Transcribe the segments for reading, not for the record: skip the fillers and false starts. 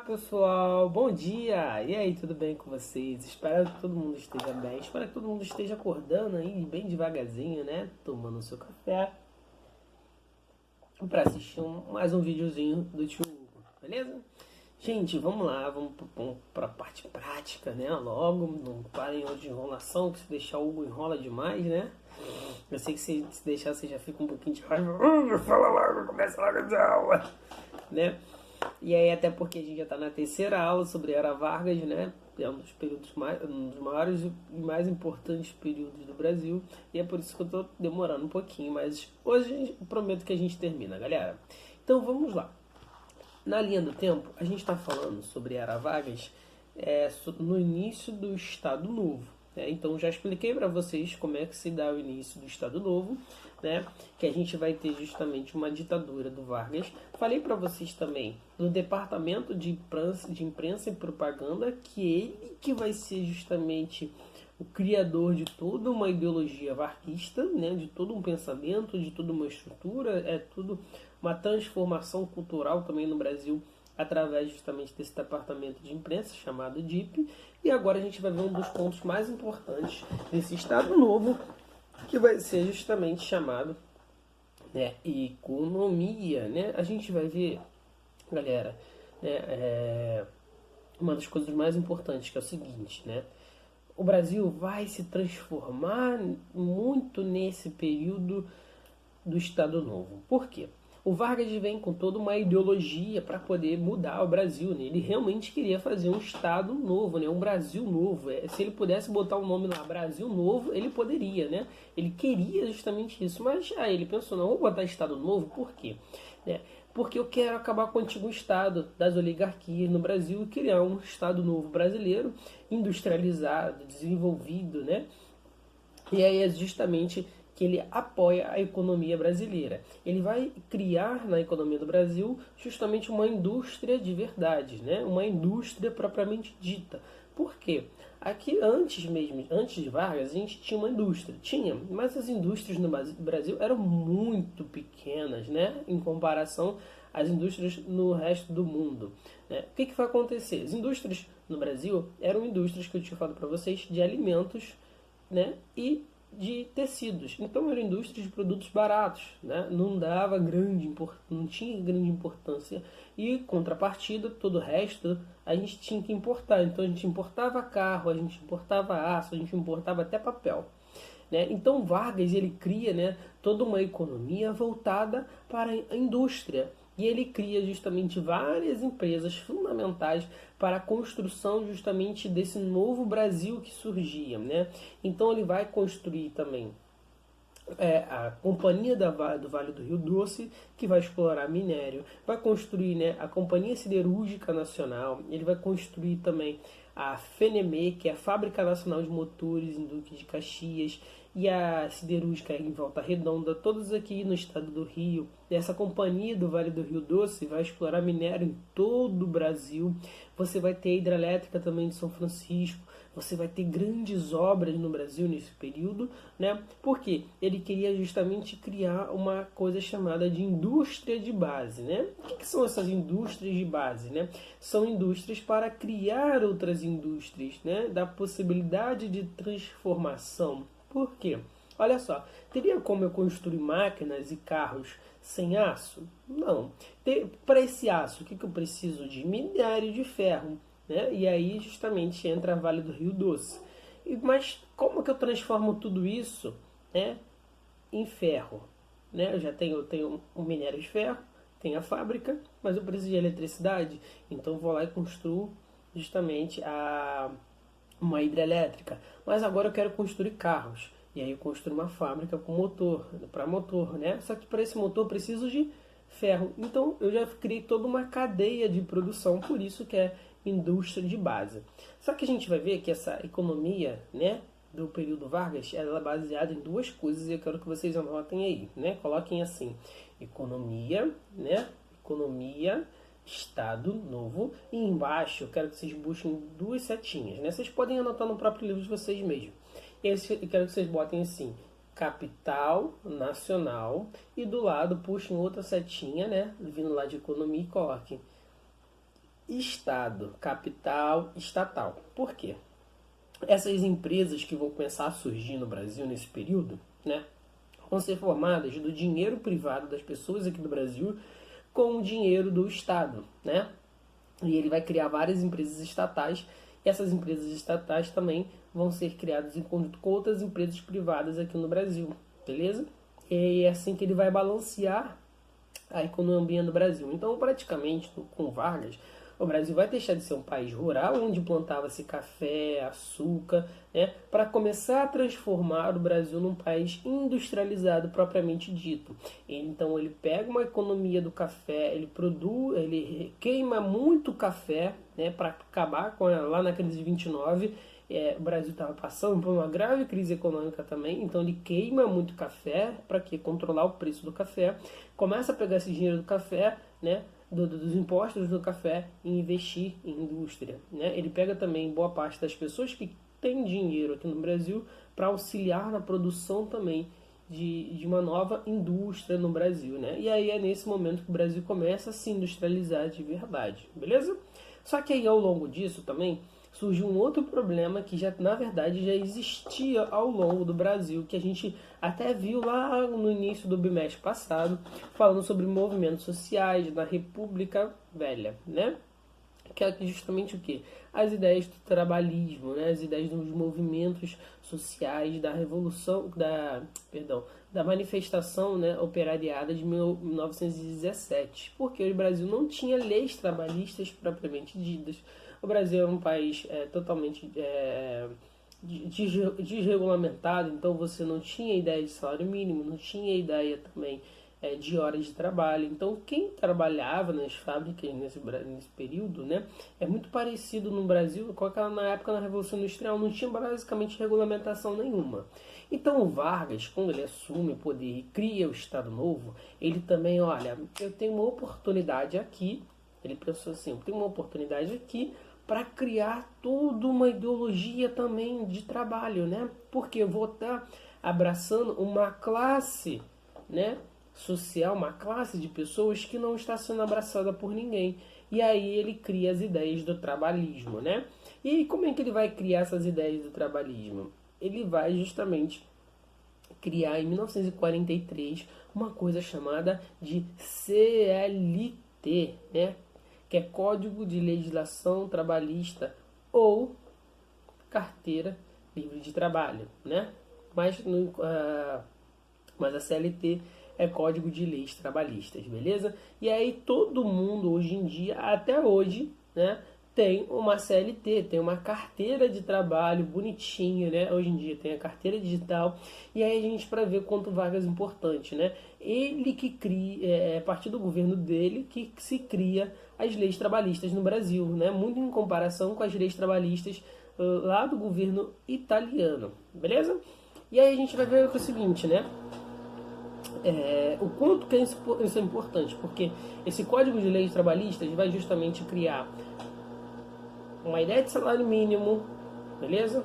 Pessoal, bom dia! E aí, tudo bem com vocês? Espero que todo mundo esteja bem. Espero que todo mundo esteja acordando aí bem devagarzinho, né? Tomando o seu café para assistir mais um videozinho do tio Hugo, beleza? Gente, vamos lá, vamos para a parte prática, né? Logo, não parem de enrolação, que se deixar o Hugo enrola demais, né? Eu sei que se deixar você já fica um pouquinho de raiva. Fala logo, começa logo a aula, né? E aí, até porque a gente já está na terceira aula sobre Era Vargas, né? É um dos períodos um dos maiores e mais importantes períodos do Brasil. E é por isso que eu estou demorando um pouquinho, mas hoje eu prometo que a gente termina, galera. Então vamos lá. Na linha do tempo, a gente está falando sobre Era Vargas no início do Estado Novo. Então já expliquei para vocês como é que se dá o início do Estado Novo, né? Que a gente vai ter justamente uma ditadura do Vargas. Falei para vocês também no Departamento de Imprensa e Propaganda que ele que vai ser justamente o criador de toda uma ideologia varguista, né? De todo um pensamento, de toda uma estrutura, é tudo uma transformação cultural também no Brasil através justamente desse departamento de imprensa chamado DIP. E agora a gente vai ver um dos pontos mais importantes desse Estado Novo, que vai ser justamente chamado, né, economia, né? A gente vai ver, galera, né, uma das coisas mais importantes, que é o seguinte, né? O Brasil vai se transformar muito nesse período do Estado Novo. Por quê? O Vargas vem com toda uma ideologia para poder mudar o Brasil, né? Ele realmente queria fazer um Estado novo, né? Um Brasil novo. Se ele pudesse botar o nome lá, Brasil Novo, ele poderia, né? Ele queria justamente isso, mas aí ele pensou, não, vou botar Estado Novo, por quê? Né? Porque eu quero acabar com o antigo Estado das oligarquias no Brasil e criar um Estado novo brasileiro, industrializado, desenvolvido, né? E aí é justamente que ele apoia a economia brasileira. Ele vai criar na economia do Brasil justamente uma indústria de verdade, né? Uma indústria propriamente dita. Por quê? Aqui antes de Vargas, a gente tinha uma indústria. Tinha, mas as indústrias no Brasil eram muito pequenas, né? Em comparação às indústrias no resto do mundo. Né? O que vai acontecer? As indústrias no Brasil eram indústrias que eu tinha falado para vocês de alimentos, né, e de tecidos. Então eram indústrias de produtos baratos, né? Não tinha grande importância e contrapartida todo o resto a gente tinha que importar. Então a gente importava carro, a gente importava aço, a gente importava até papel. Né? Então Vargas ele cria, né, toda uma economia voltada para a indústria. E ele cria justamente várias empresas fundamentais para a construção justamente desse novo Brasil que surgia. Né? Então ele vai construir também a Companhia do Vale do Rio Doce, que vai explorar minério, vai construir, né, a Companhia Siderúrgica Nacional, ele vai construir também a FENEME, que é a Fábrica Nacional de Motores em Duque de Caxias, e a Siderúrgica em Volta Redonda, todos aqui no estado do Rio. Essa Companhia do Vale do Rio Doce vai explorar minério em todo o Brasil. Você vai ter a hidrelétrica também de São Francisco. Você vai ter grandes obras no Brasil nesse período, né? Porque ele queria justamente criar uma coisa chamada de indústria de base, né? O que são essas indústrias de base, né? São indústrias para criar outras indústrias, né? Da possibilidade de transformação. Por quê? Olha só, teria como eu construir máquinas e carros sem aço? Não. Para esse aço, o que eu preciso de? Minério de ferro. Né? E aí justamente entra a Vale do Rio Doce. Mas como que eu transformo tudo isso, né, em ferro? Né? Eu tenho um minério de ferro, tenho a fábrica, mas eu preciso de eletricidade, então vou lá e construo justamente uma hidrelétrica. Mas agora eu quero construir carros. E aí eu construo uma fábrica com motor, para motor, né? Só que para esse motor eu preciso de ferro. Então eu já criei toda uma cadeia de produção, por isso que é indústria de base. Só que a gente vai ver que essa economia, né, do período Vargas, ela é baseada em duas coisas e eu quero que vocês anotem aí, né? Coloquem assim: economia, né? Economia, Estado Novo, e embaixo eu quero que vocês busquem duas setinhas, né? Vocês podem anotar no próprio livro de vocês mesmos. Eu quero que vocês botem assim: capital nacional, e do lado puxem outra setinha, né, vindo lá de economia, e coloquem Estado, capital estatal. Por quê? Essas empresas que vão começar a surgir no Brasil nesse período, né, vão ser formadas do dinheiro privado das pessoas aqui do Brasil com o dinheiro do Estado, né? E ele vai criar várias empresas estatais, e essas empresas estatais também vão ser criadas em conjunto com outras empresas privadas aqui no Brasil, beleza? E é assim que ele vai balancear a economia do Brasil. Então, praticamente, com Vargas, o Brasil vai deixar de ser um país rural, onde plantava-se café, açúcar, né, para começar a transformar o Brasil num país industrializado propriamente dito. Então, ele pega uma economia do café, ele produz, ele queima muito café, né, para acabar com lá na crise de 29. O Brasil estava passando por uma grave crise econômica também, então ele queima muito café para que controlar o preço do café, começa a pegar esse dinheiro do café, né, dos impostos do café e investir em indústria, né? Ele pega também boa parte das pessoas que têm dinheiro aqui no Brasil para auxiliar na produção também de uma nova indústria no Brasil, né? E aí é nesse momento que o Brasil começa a se industrializar de verdade, beleza? Só que aí ao longo disso também surgiu um outro problema que já na verdade já existia ao longo do Brasil, que a gente até viu lá no início do bimestre passado, falando sobre movimentos sociais na República Velha, né? Que é justamente o que? As ideias do trabalhismo, né? As ideias dos movimentos sociais da revolução, da manifestação, né, operariada de 1917, porque o Brasil não tinha leis trabalhistas propriamente ditas. O Brasil é um país totalmente desregulamentado, então você não tinha ideia de salário mínimo, não tinha ideia também de horas de trabalho. Então, quem trabalhava nas fábricas nesse período, né, é muito parecido no Brasil com aquela na época da Revolução Industrial, não tinha basicamente regulamentação nenhuma. Então, o Vargas, quando ele assume o poder e cria o Estado Novo, ele também, olha, eu tenho uma oportunidade aqui, ele pensou assim, eu tenho uma oportunidade aqui para criar toda uma ideologia também de trabalho, né? Porque eu vou estar abraçando uma classe, né, social, uma classe de pessoas que não está sendo abraçada por ninguém. E aí ele cria as ideias do trabalhismo, né? E como é que ele vai criar essas ideias do trabalhismo? Ele vai justamente criar em 1943 uma coisa chamada de CLT, né? Que é Código de Legislação Trabalhista ou Carteira Livre de Trabalho, né? Mas a CLT é Código de Leis Trabalhistas, beleza? E aí todo mundo hoje em dia, até hoje, né, tem uma CLT, tem uma carteira de trabalho bonitinha, né? Hoje em dia tem a carteira digital. E aí a gente, para ver quanto Vargas é importante, né? Ele que cria, a partir do governo dele, que se cria as leis trabalhistas no Brasil, né? Muito em comparação com as leis trabalhistas lá do governo italiano, beleza? E aí a gente vai ver o seguinte, né? O quanto que isso é importante, porque esse Código de Leis Trabalhistas vai justamente criar uma ideia de salário mínimo, beleza?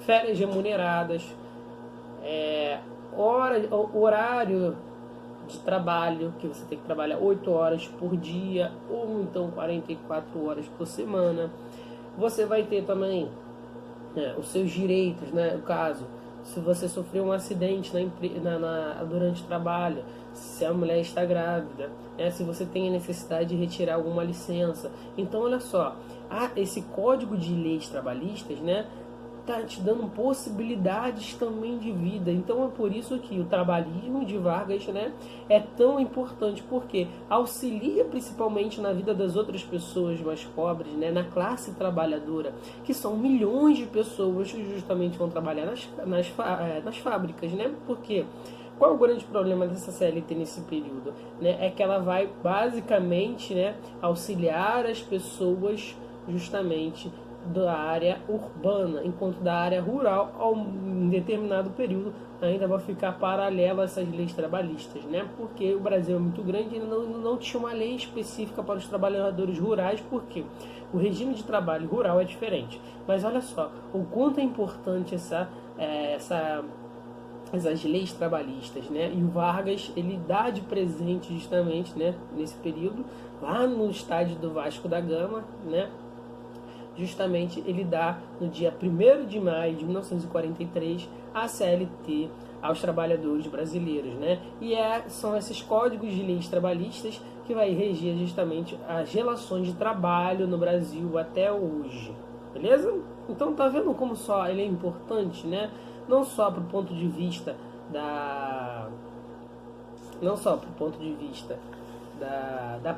Férias remuneradas, horário de trabalho, que você tem que trabalhar 8 horas por dia, ou então 44 horas por semana. Você vai ter também os seus direitos, né? No caso, se você sofreu um acidente durante o trabalho, se a mulher está grávida, né? Se você tem a necessidade de retirar alguma licença. Então, olha só, esse Código de Leis Trabalhistas, né, tá te dando possibilidades também de vida. Então é por isso que o trabalhismo de Vargas, né, é tão importante, porque auxilia principalmente na vida das outras pessoas mais pobres, né, na classe trabalhadora, que são milhões de pessoas que justamente vão trabalhar nas fábricas, né? Porque qual é o grande problema dessa CLT nesse período? Né? É que ela vai basicamente, né, auxiliar as pessoas justamente da área urbana, enquanto da área rural, em determinado período, ainda vai ficar paralela a essas leis trabalhistas, né? Porque o Brasil é muito grande e não tinha uma lei específica para os trabalhadores rurais, porque o regime de trabalho rural é diferente. Mas olha só, o quanto é importante essas leis trabalhistas, né? E o Vargas, ele dá de presente justamente, né, nesse período, lá no estádio do Vasco da Gama, né? Justamente ele dá no dia 1º de maio de 1943 a CLT aos trabalhadores brasileiros, né? E são esses códigos de leis trabalhistas que vai reger justamente as relações de trabalho no Brasil até hoje, beleza? Então tá vendo como só ele é importante, né? Não só para o ponto de vista da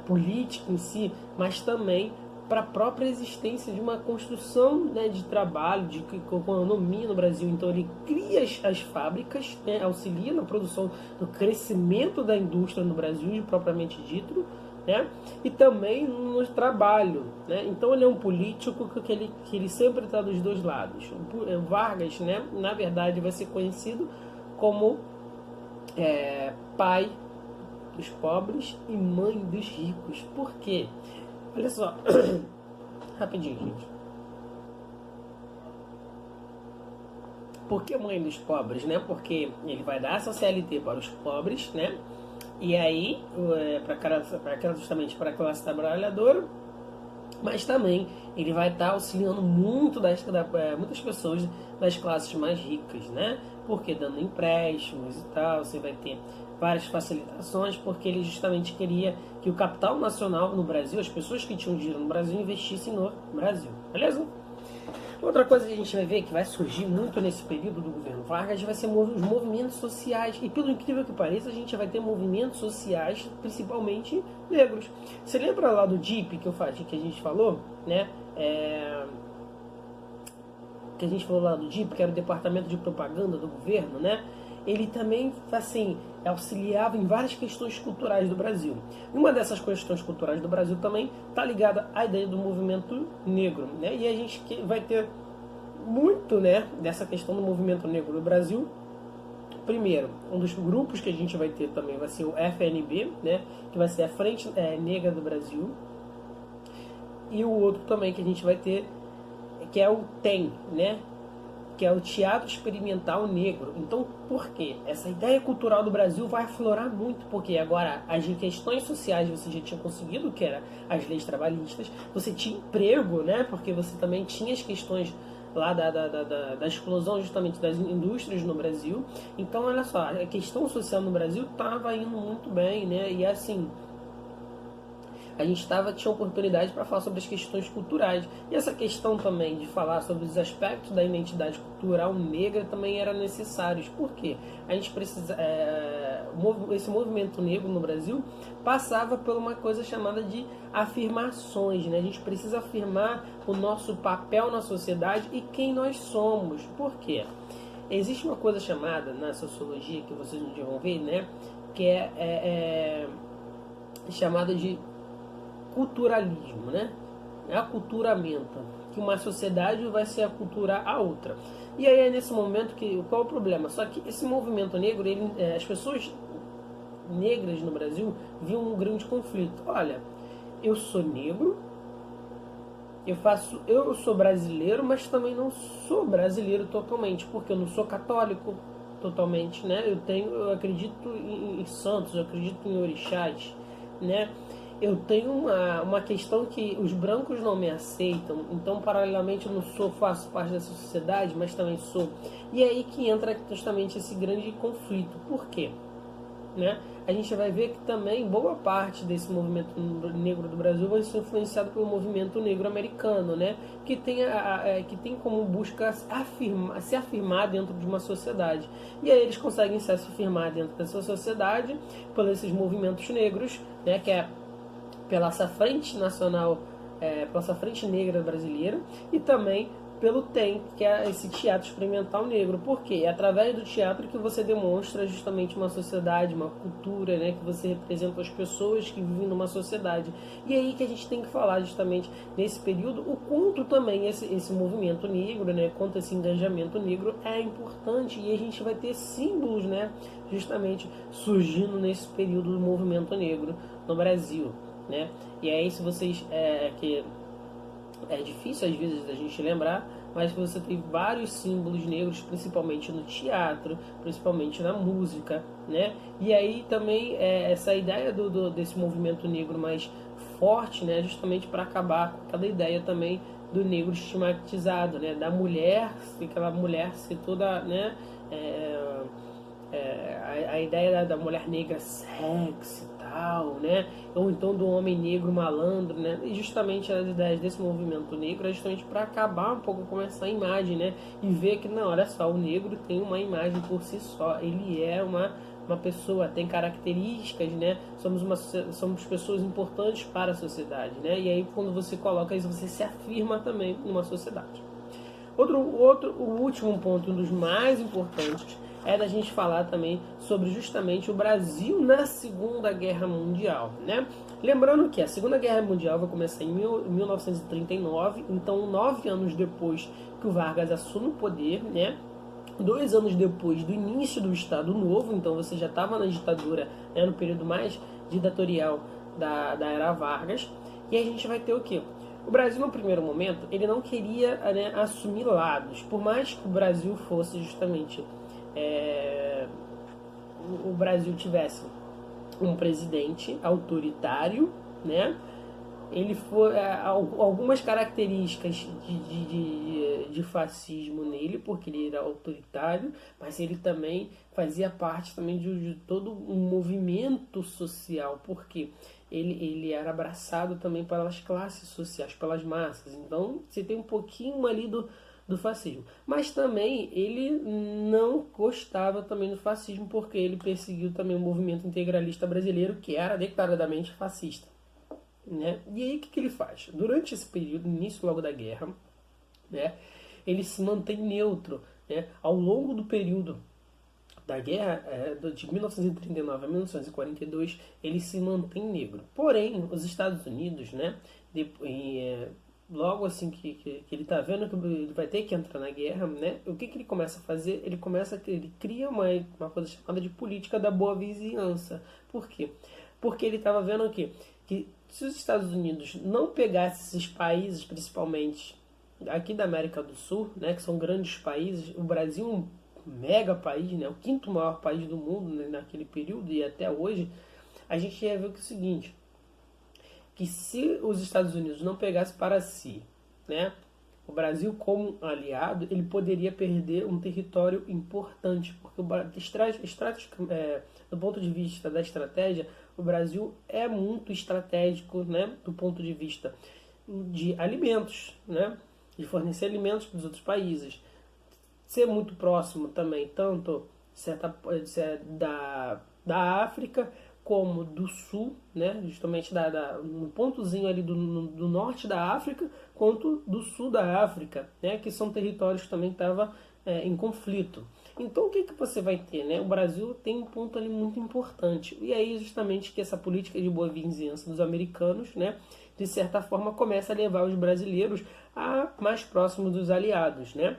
política em si, mas também para a própria existência de uma construção, né, de trabalho, de economia no Brasil. Então ele cria as fábricas, né, auxilia na produção, no crescimento da indústria no Brasil, propriamente dito, né, e também no trabalho, né. Então ele é um político que ele sempre está dos dois lados. Vargas, né, na verdade vai ser conhecido como pai dos pobres e mãe dos ricos. Por quê? Olha só, rapidinho, gente. Por que mãe dos pobres, né? Porque ele vai dar essa CLT para os pobres, né? E aí, justamente para a classe trabalhadora, mas também ele vai estar auxiliando muitas pessoas das classes mais ricas, né? Porque dando empréstimos e tal, você vai ter várias facilitações, porque ele justamente queria que o capital nacional no Brasil, as pessoas que tinham dinheiro no Brasil, investissem no Brasil, beleza? Outra coisa que a gente vai ver que vai surgir muito nesse período do governo Vargas vai ser os movimentos sociais. E pelo incrível que pareça, a gente vai ter movimentos sociais, principalmente negros. Você lembra lá do DIP que a gente falou, né? Que a gente falou lá do DIP, que era o Departamento de Propaganda do Governo, né? Ele também, assim, auxiliava em várias questões culturais do Brasil. E uma dessas questões culturais do Brasil também está ligada à ideia do movimento negro, né? E a gente vai ter muito, né, dessa questão do movimento negro no Brasil. Primeiro, um dos grupos que a gente vai ter também vai ser o FNB, né, que vai ser a Frente Negra do Brasil. E o outro também que a gente vai ter, que é o TEM, né, que é o Teatro Experimental Negro. Então, por quê? Essa ideia cultural do Brasil vai aflorar muito, porque agora as questões sociais você já tinha conseguido, que era as leis trabalhistas, você tinha emprego, né? Porque você também tinha as questões lá da explosão justamente das indústrias no Brasil. Então, olha só, a questão social no Brasil estava indo muito bem, né? E assim, a gente tinha oportunidade para falar sobre as questões culturais. E essa questão também de falar sobre os aspectos da identidade cultural negra também era necessário. Por quê? A gente precisa... esse movimento negro no Brasil passava por uma coisa chamada de afirmações, né? A gente precisa afirmar o nosso papel na sociedade e quem nós somos. Por quê? Existe uma coisa chamada na sociologia, que vocês não vão ver, né? Que é chamada de culturalismo, né? Aculturamento, que uma sociedade vai se aculturar a outra. E aí é nesse momento qual é o problema? Só que esse movimento negro, as pessoas negras no Brasil viam um grande conflito. Olha, eu sou negro, eu sou brasileiro, mas também não sou brasileiro totalmente, porque eu não sou católico totalmente, né? Eu acredito em santos, eu acredito em orixás, né? Eu tenho uma questão que os brancos não me aceitam, então paralelamente eu não faço parte dessa sociedade, mas também sou. E é aí que entra justamente esse grande conflito. Por quê? Né? A gente vai ver que também boa parte desse movimento negro do Brasil vai ser influenciado pelo movimento negro americano, né? Que tem como busca se afirmar dentro de uma sociedade. E aí eles conseguem se afirmar dentro dessa sociedade por esses movimentos negros, né? Que é pela essa frente nacional, pela essa frente negra brasileira, e também pelo TEM, que é esse teatro experimental negro. Por quê? É através do teatro que você demonstra justamente uma sociedade, uma cultura, né? Que você representa as pessoas que vivem numa sociedade. E aí que a gente tem que falar justamente nesse período o quanto também esse movimento negro, né? Quanto esse engajamento negro é importante, e a gente vai ter símbolos, né? Justamente surgindo nesse período do movimento negro no Brasil, né? E aí, se vocês que é difícil às vezes a gente lembrar, mas você tem vários símbolos negros, principalmente no teatro, principalmente na música, né? E aí também essa ideia desse movimento negro mais forte, né, justamente para acabar com aquela ideia também do negro estigmatizado, né, da mulher, aquela mulher ser toda, né, a ideia da mulher negra sexy e tal, né, ou então do homem negro malandro, né, e justamente as ideias desse movimento negro é justamente para acabar um pouco com essa imagem, né, e ver que, não, olha só, o negro tem uma imagem por si só, ele é uma pessoa, tem características, né? Somos pessoas importantes para a sociedade, né? E aí quando você coloca isso, você se afirma também numa sociedade. O último ponto, um dos mais importantes, é da gente falar também sobre justamente o Brasil na Segunda Guerra Mundial, né? Lembrando que a Segunda Guerra Mundial vai começar em 1939, então 9 anos depois que o Vargas assume o poder, né? 2 anos depois do início do Estado Novo, então você já estava na ditadura, né, no período mais ditatorial da era Vargas, e a gente vai ter o quê? O Brasil, no primeiro momento, ele não queria, né, assumir lados, por mais que o Brasil fosse justamente... o Brasil tivesse um presidente autoritário, né? Ele foi algumas características de fascismo nele, porque ele era autoritário, mas ele também fazia parte também de todo um movimento social, porque ele era abraçado também pelas classes sociais, pelas massas. Então você tem um pouquinho ali do fascismo. Mas também ele não gostava também do fascismo, porque ele perseguiu também o movimento integralista brasileiro, que era declaradamente fascista. Né? E aí o que ele faz? Durante esse período, início logo da guerra, né, ele se mantém neutro. Né? Ao longo do período da guerra, de 1939 a 1942, ele se mantém negro. Porém, os Estados Unidos, né, logo assim que ele está vendo que ele vai ter que entrar na guerra, né, o que ele começa a fazer? Ele cria uma coisa chamada de política da boa vizinhança. Por quê? Porque ele estava vendo que se os Estados Unidos não pegassem esses países, principalmente aqui da América do Sul, né, que são grandes países, o Brasil é um mega país, né, o quinto maior país do mundo, né, naquele período e até hoje, a gente ia ver que é o seguinte, que se os Estados Unidos não pegassem para si, né, o Brasil como aliado, ele poderia perder um território importante, porque do ponto de vista da estratégia, o Brasil é muito estratégico, né, do ponto de vista de alimentos, né, de fornecer alimentos para os outros países, ser muito próximo também, tanto da África como do Sul, né, justamente no pontozinho ali do norte da África, quanto do sul da África, né, que são territórios que também estavam em conflito. Então o que você vai ter? Né? O Brasil tem um ponto ali muito importante. E aí justamente que essa política de boa vizinhança dos americanos, né, de certa forma, começa a levar os brasileiros a mais próximos dos aliados, né,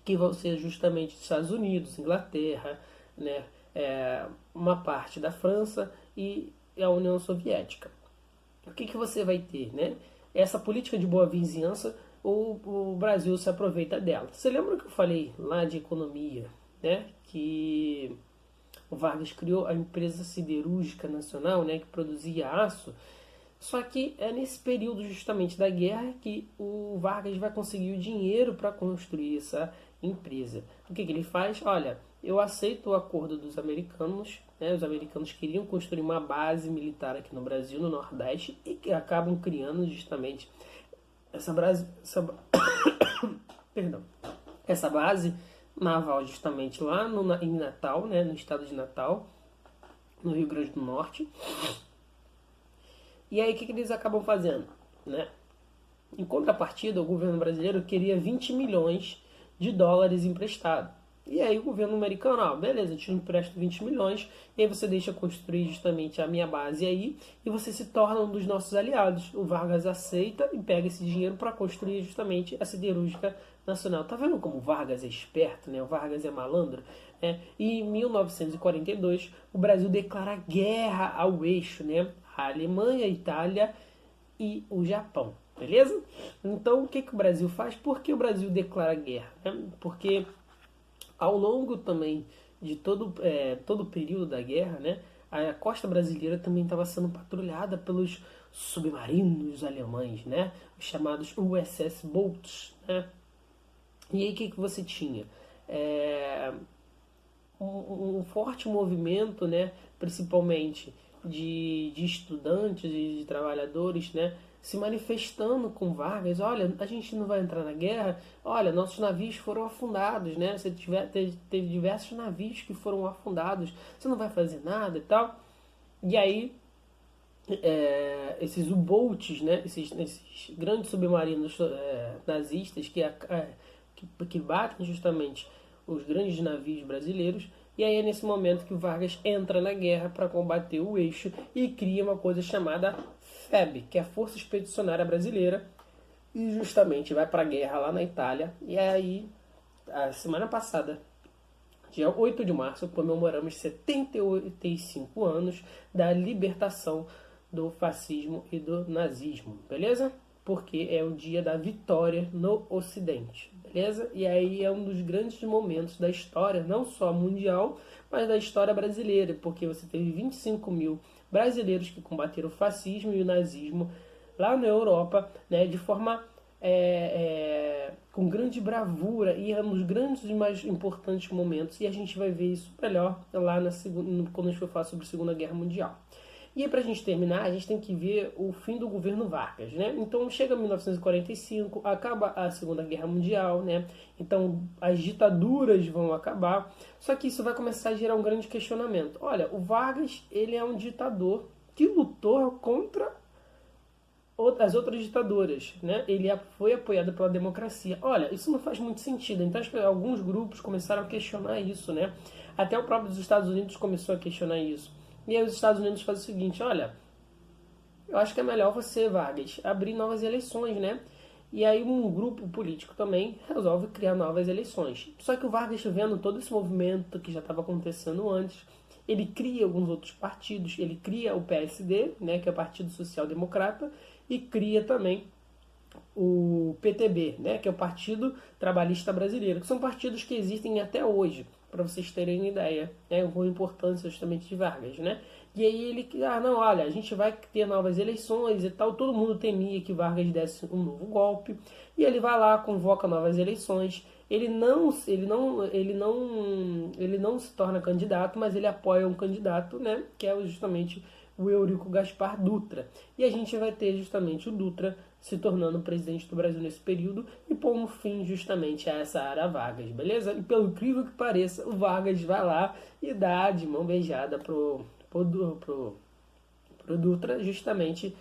que vão ser justamente os Estados Unidos, Inglaterra, né, uma parte da França e a União Soviética. O que você vai ter? Né? Essa política de boa vizinhança, o Brasil se aproveita dela. Você lembra que eu falei lá de economia, né? Que o Vargas criou a empresa siderúrgica nacional, né? Que produzia aço. Só que é nesse período justamente da guerra que o Vargas vai conseguir o dinheiro para construir essa empresa. O que ele faz? Olha, eu aceito o acordo dos americanos, né? Os americanos queriam construir uma base militar aqui no Brasil, no Nordeste, e que acabam criando justamente essa base naval justamente lá em Natal, né? No estado de Natal, no Rio Grande do Norte. E aí o que eles acabam fazendo? Né? Em contrapartida, o governo brasileiro queria 20 milhões de dólares emprestado. E aí o governo americano, beleza, eu te empresto 20 milhões, e aí você deixa construir justamente a minha base aí, e você se torna um dos nossos aliados. O Vargas aceita e pega esse dinheiro para construir justamente a siderúrgica nacional. Tá vendo como o Vargas é esperto, né? O Vargas é malandro? E em 1942, o Brasil declara guerra ao eixo, né? A Alemanha, a Itália e o Japão. Beleza? Então, o que o Brasil faz? Por que o Brasil declara guerra? Né? Porque ao longo também de todo o período da guerra, né, a costa brasileira também estava sendo patrulhada pelos submarinos alemães, né? Os chamados USS Bolts, né? E aí o que você tinha? Um forte movimento, né? Principalmente de estudantes e de trabalhadores, né? Se manifestando com Vargas, olha, a gente não vai entrar na guerra, olha, nossos navios foram afundados, né? Teve diversos navios que foram afundados, você não vai fazer nada e tal. E aí, esses U-Boats, né? Esses grandes submarinos nazistas que batem justamente os grandes navios brasileiros, e aí é nesse momento que o Vargas entra na guerra para combater o eixo e cria uma coisa chamada FEB, que é a Força Expedicionária Brasileira, e justamente vai para a guerra lá na Itália. E aí, a semana passada, dia 8 de março, comemoramos 75 anos da libertação do fascismo e do nazismo, beleza? Porque é o dia da vitória no Ocidente, beleza? E aí é um dos grandes momentos da história, não só mundial, mas da história brasileira, porque você teve 25 mil brasileiros que combateram o fascismo e o nazismo lá na Europa, né, de forma com grande bravura, e é um dos grandes e mais importantes momentos, e a gente vai ver isso melhor lá quando a gente for falar sobre a Segunda Guerra Mundial. E aí, pra gente terminar, a gente tem que ver o fim do governo Vargas, né? Então, chega 1945, acaba a Segunda Guerra Mundial, né? Então, as ditaduras vão acabar. Só que isso vai começar a gerar um grande questionamento. Olha, o Vargas, ele é um ditador que lutou contra as outras ditaduras, né? Ele foi apoiado pela democracia. Olha, isso não faz muito sentido. Então, alguns grupos começaram a questionar isso, né? Até o próprio dos Estados Unidos começou a questionar isso. E aí os Estados Unidos fazem o seguinte, olha, eu acho que é melhor você, Vargas, abrir novas eleições, né? E aí um grupo político também resolve criar novas eleições. Só que o Vargas, vendo todo esse movimento que já estava acontecendo antes, ele cria alguns outros partidos, ele cria o PSD, né, que é o Partido Social Democrata, e cria também o PTB, né, que é o Partido Trabalhista Brasileiro, que são partidos que existem até hoje, para vocês terem ideia, né, com a importância justamente de Vargas, né? E aí ele, não, olha, a gente vai ter novas eleições e tal, todo mundo temia que Vargas desse um novo golpe, e ele vai lá, convoca novas eleições, ele não se torna candidato, mas ele apoia um candidato, né, que é justamente o Eurico Gaspar Dutra. E a gente vai ter justamente o Dutra se tornando presidente do Brasil nesse período e pondo fim justamente a essa era Vargas, beleza? E pelo incrível que pareça, o Vargas vai lá e dá de mão beijada pro Dutra justamente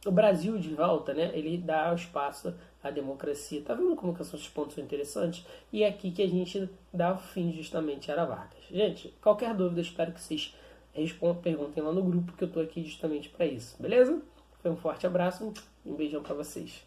o Brasil de volta, né? Ele dá o espaço à democracia. Tá vendo como que esses pontos são interessantes? E é aqui que a gente dá o fim justamente à era Vargas. Gente, qualquer dúvida, espero que vocês perguntem lá no grupo, que eu tô aqui justamente para isso, beleza? Foi um forte abraço e um beijão para vocês.